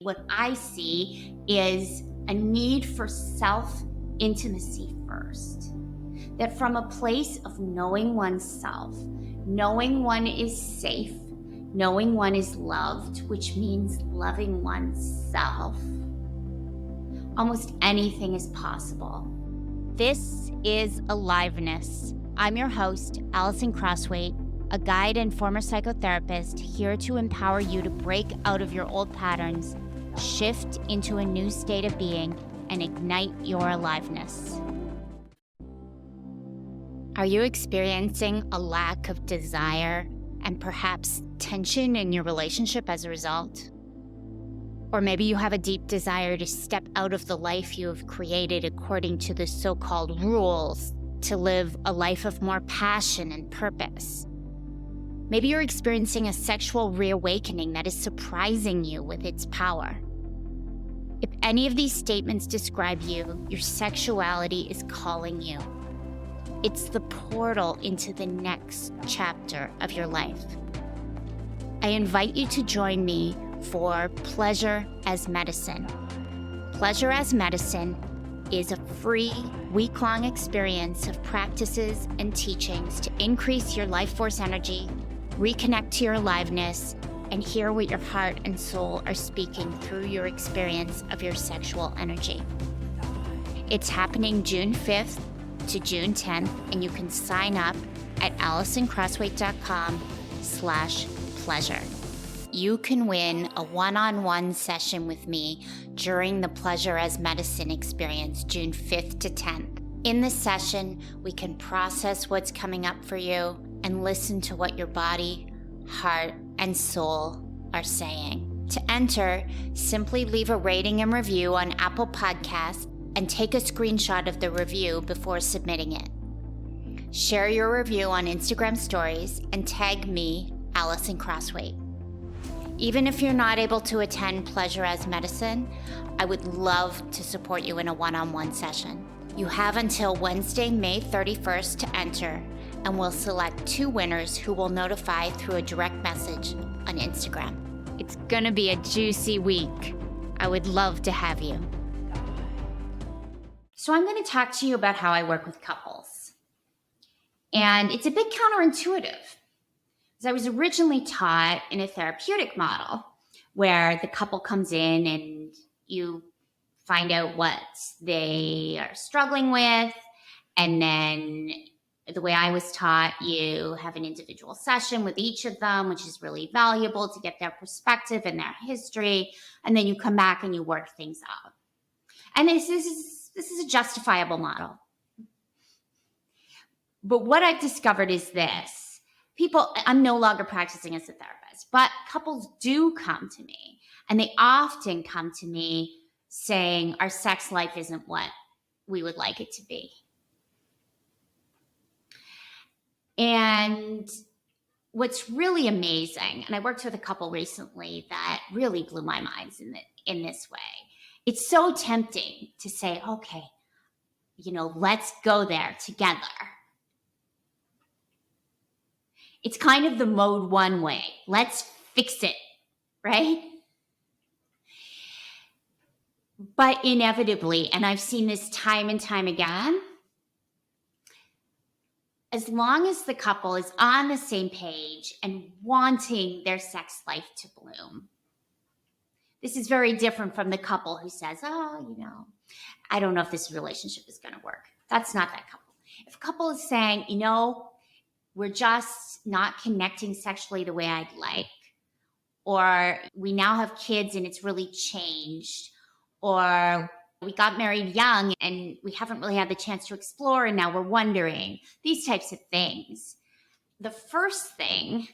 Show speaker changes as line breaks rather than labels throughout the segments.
What I see is a need for self-intimacy first. That from a place of knowing oneself, knowing one is safe, knowing one is loved, which means loving oneself, almost anything is possible. This is Aliveness. I'm your host, Alison Crosthwait, a guide and former psychotherapist here to empower you to break out of your old patterns, shift into a new state of being, and ignite your aliveness. Are you experiencing a lack of desire and perhaps tension in your relationship as a result? Or maybe you have a deep desire to step out of the life you have created according to the so-called rules to live a life of more passion and purpose. Maybe you're experiencing a sexual reawakening that is surprising you with its power. If any of these statements describe you, your sexuality is calling you. It's the portal into the next chapter of your life. I invite you to join me for Pleasure as Medicine. Pleasure as Medicine is a free week-long experience of practices and teachings to increase your life force energy, reconnect to your aliveness, and hear what your heart and soul are speaking through your experience of your sexual energy. It's happening June 5th to June 10th, and you can sign up at AlisonCrosswait.com/pleasure. You can win a one-on-one session with me during the Pleasure as Medicine experience, June 5th to 10th. In this session, we can process what's coming up for you and listen to what your body, heart, and soul are saying. To enter, simply leave a rating and review on Apple Podcasts and take a screenshot of the review before submitting it. Share your review on Instagram stories and tag me, Alison Crosthwait. Even if you're not able to attend Pleasure as Medicine, I would love to support you in a one-on-one session. You have until Wednesday, May 31st to enter, and we'll select 2 winners who will notify through a direct message on Instagram. It's gonna be a juicy week. I would love to have you. So I'm gonna talk to you about how I work with couples. And it's a bit counterintuitive. I was originally taught in a therapeutic model where the couple comes in and you find out what they are struggling with. And then the way I was taught, you have an individual session with each of them, which is really valuable to get their perspective and their history. And then you come back and you work things out. And this is a justifiable model. But what I've discovered is this. I'm no longer practicing as a therapist, but couples do come to me, and they often come to me saying our sex life isn't what we would like it to be. And what's really amazing, and I worked with a couple recently that really blew my mind in this way. It's so tempting to say, okay, let's go there together. It's kind of the mode 1 way. Let's fix it, right? But inevitably, and I've seen this time and time again, as long as the couple is on the same page and wanting their sex life to bloom, this is very different from the couple who says, I don't know if this relationship is going to work. That's not that couple. If a couple is saying, we're just not connecting sexually the way I'd like, or we now have kids and it's really changed, or we got married young and we haven't really had the chance to explore and now we're wondering, these types of things. The first thing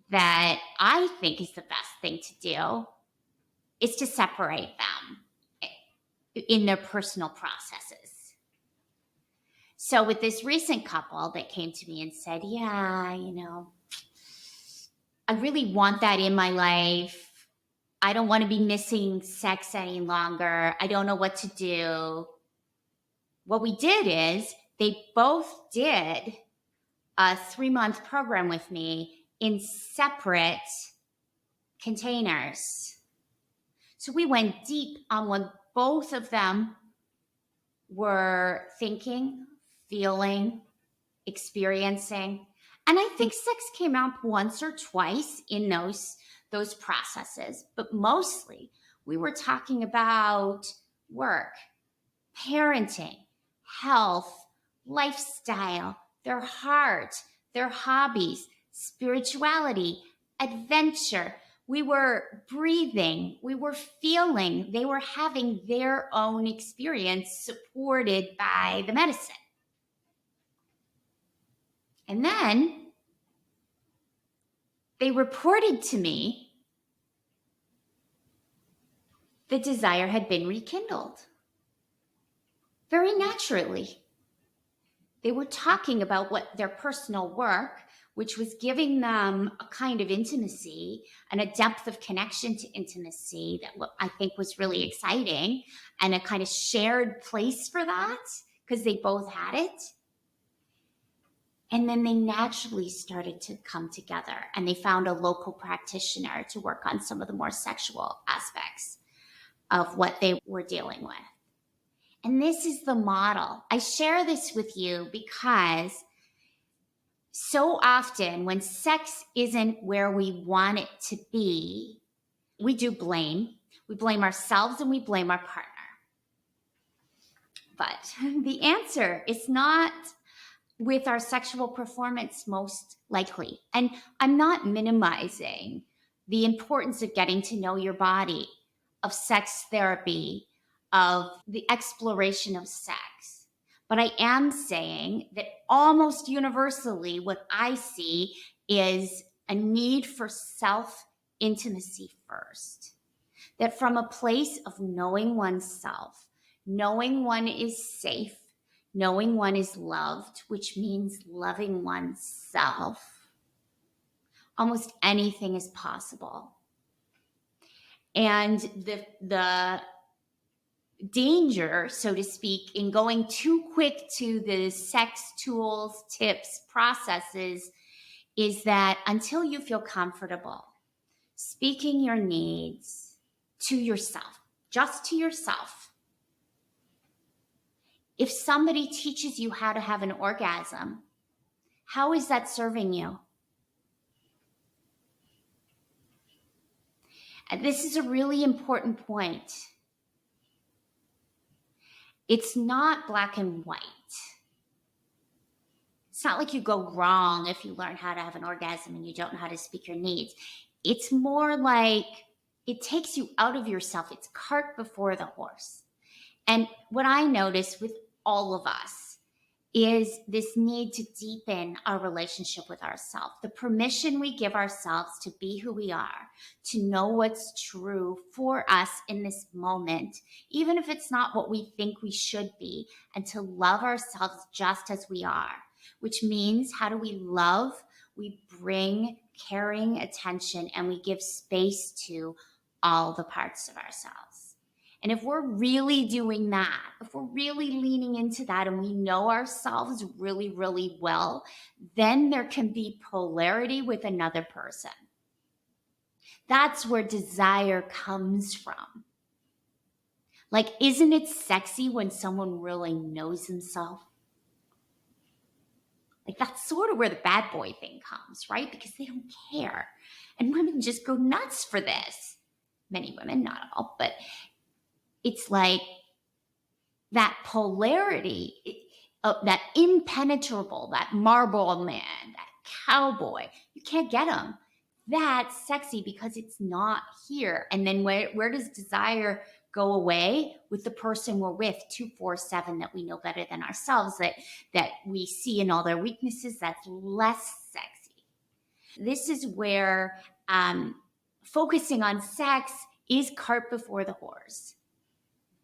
that I think is the best thing to do is to separate them in their personal processes. So with this recent couple that came to me and said, I really want that in my life. I don't want to be missing sex any longer. I don't know what to do. What we did is they both did a 3-month program with me in separate containers. So we went deep on what both of them were thinking, feeling, experiencing. And I think sex came up once or twice in those processes, but mostly we were talking about work, parenting, health, lifestyle, their heart, their hobbies, spirituality, adventure. We were breathing, we were feeling, they were having their own experience supported by the medicine. And then they reported to me the desire had been rekindled very naturally. They were talking about what their personal work, which was giving them a kind of intimacy and a depth of connection to intimacy that I think was really exciting, and a kind of shared place for that because they both had it. And then they naturally started to come together, and they found a local practitioner to work on some of the more sexual aspects of what they were dealing with. And this is the model. I share this with you because so often when sex isn't where we want it to be, we do blame. We blame ourselves and we blame our partner. But the answer is not with our sexual performance, most likely. And I'm not minimizing the importance of getting to know your body, of sex therapy, of the exploration of sex. But I am saying that almost universally, what I see is a need for self-intimacy first. That from a place of knowing oneself, knowing one is safe, knowing one is loved, which means loving oneself, almost anything is possible. And the danger, so to speak, in going too quick to the sex tools, tips, processes, is that until you feel comfortable speaking your needs to yourself, just to yourself, if somebody teaches you how to have an orgasm, how is that serving you? And this is a really important point. It's not black and white. It's not like you go wrong if you learn how to have an orgasm and you don't know how to speak your needs. It's more like it takes you out of yourself. It's cart before the horse. And what I notice with all of us is this need to deepen our relationship with ourselves, the permission we give ourselves to be who we are, to know what's true for us in this moment, even if it's not what we think we should be, and to love ourselves just as we are, which means how do we love? We bring caring attention and we give space to all the parts of ourselves. And if we're really doing that, if we're really leaning into that and we know ourselves really, really well, then there can be polarity with another person. That's where desire comes from. Like, isn't it sexy when someone really knows himself? Like, that's sort of where the bad boy thing comes, right? Because they don't care. And women just go nuts for this. Many women, not all, but it's like that polarity, that impenetrable, that marble man, that cowboy. You can't get him. That's sexy because it's not here. And then where does desire go away? With the person we're with 24/7 that we know better than ourselves, that we see in all their weaknesses. That's less sexy. This is where focusing on sex is cart before the horse.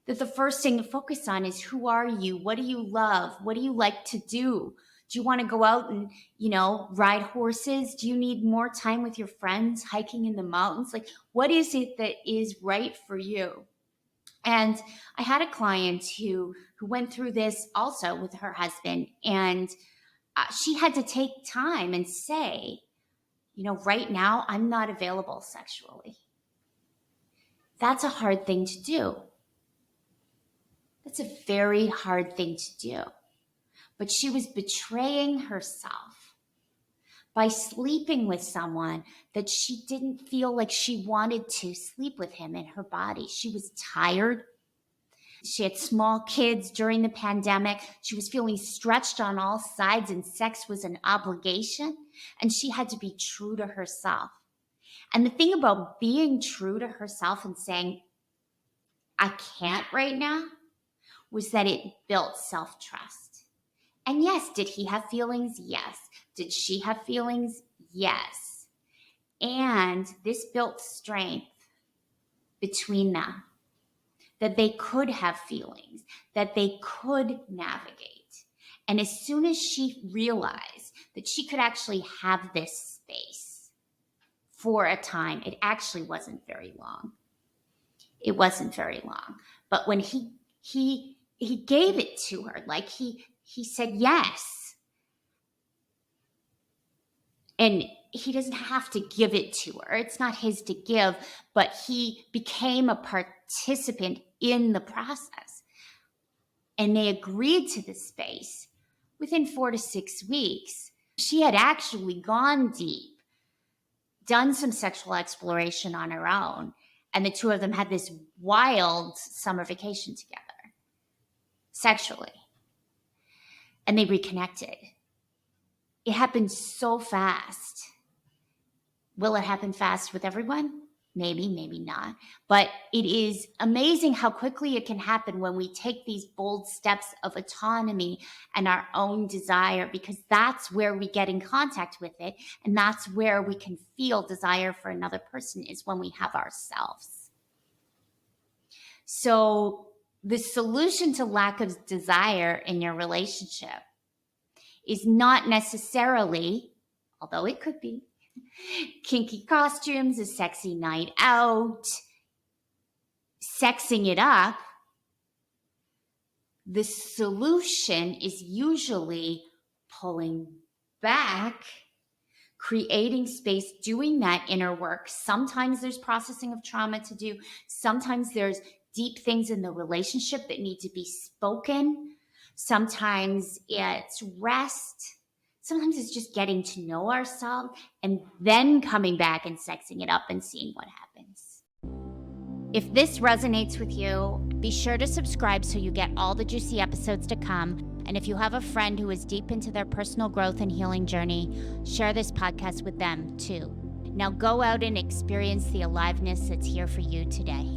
That the first thing to focus on is, who are you? What do you love? What do you like to do? Do you want to go out and, ride horses? Do you need more time with your friends, hiking in the mountains? Like, what is it that is right for you? And I had a client who went through this also with her husband, and she had to take time and say, right now I'm not available sexually.
That's a hard thing to do. That's a very hard thing to do. But she was betraying herself by sleeping with someone that she didn't feel like she wanted to sleep with him in her body. She was tired. She had small kids during the pandemic. She was feeling stretched on all sides, and sex was an obligation, and she had to be true to herself. And the thing about being true to herself and saying, I can't right now, was that it built self-trust. And yes, did he have feelings? Yes. Did she have feelings? Yes. And this built strength between them, that they could have feelings, that they could navigate. And as soon as she realized that she could actually have this space for a time, it actually wasn't very long. It wasn't very long. But when he gave it to her, like he said yes. And he doesn't have to give it to her. It's not his to give, but he became a participant in the process. And they agreed to the space. Within 4 to 6 weeks, she had actually gone deep, done some sexual exploration on her own, and the two of them had this wild summer vacation together, sexually. And they reconnected. It happened so fast. Will it happen fast with everyone? Maybe, maybe not. But it is amazing how quickly it can happen when we take these bold steps of autonomy and our own desire, because that's where we get in contact with it. And that's where we can feel desire for another person, is when we have ourselves. So the solution to lack of desire in your relationship is not necessarily, although it could be, kinky costumes, a sexy night out, sexing it up. The solution is usually pulling back, creating space, doing that inner work. Sometimes there's processing of trauma to do. Sometimes there's deep things in the relationship that need to be spoken. Sometimes it's rest. Sometimes it's just getting to know ourselves and then coming back and sexing it up and seeing what happens. If this resonates with you, be sure to subscribe so you get all the juicy episodes to come. And if you have a friend who is deep into their personal growth and healing journey, share this podcast with them too. Now go out and experience the aliveness that's here for you today.